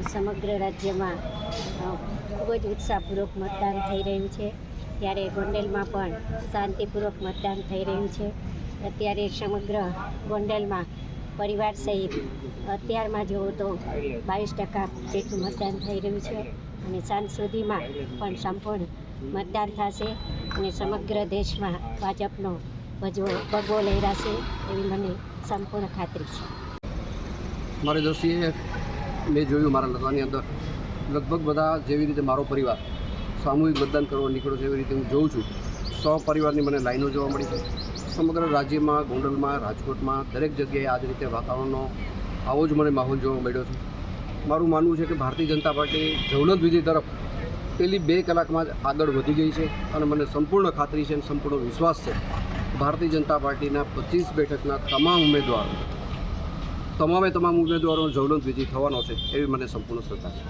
સમગ્ર રાજ્યમાં ખૂબ જ ઉત્સાહપૂર્વક મતદાન થઈ રહ્યું છે, ત્યારે ગોંડલમાં પણ શાંતિપૂર્વક મતદાન થઈ રહ્યું છે. અત્યારે સમગ્ર ગોંડલમાં પરિવાર સહિત અત્યારમાં જુઓ તો 22% જેટલું મતદાન થઈ રહ્યું છે અને સાંજ સુધીમાં પણ સંપૂર્ણ મતદાન થશે અને સમગ્ર દેશમાં ભાજપનો ભગવો લહેરાશે એવી મને સંપૂર્ણ ખાતરી છે. મારી દ્રષ્ટિએ મેં જોયું મારા લગ્નની અંદર લગભગ બધા જેવી રીતે મારો પરિવાર સામૂહિક મતદાન કરવા નીકળ્યો છે એવી રીતે હું જોઉં છું. 100 પરિવારની મને લાઈનો જોવા મળી છે. સમગ્ર રાજ્યમાં, ગોંડલમાં, રાજકોટમાં દરેક જગ્યાએ આ જ રીતે વાતાવરણનો આવો જ મને માહોલ જોવા મળ્યો છે. મારું માનવું છે કે ભારતીય જનતા પાર્ટી જવલંત વિજય તરફ પહેલી 2 કલાકમાં જ આગળ વધી ગઈ છે અને મને સંપૂર્ણ ખાતરી છે અને સંપૂર્ણ વિશ્વાસ છે ભારતીય જનતા પાર્ટીના 25 બેઠકના તમામ ઉમેદવારોનો જવલંત વિજય થવાનો છે એવી મને સંપૂર્ણ શ્રદ્ધા છે.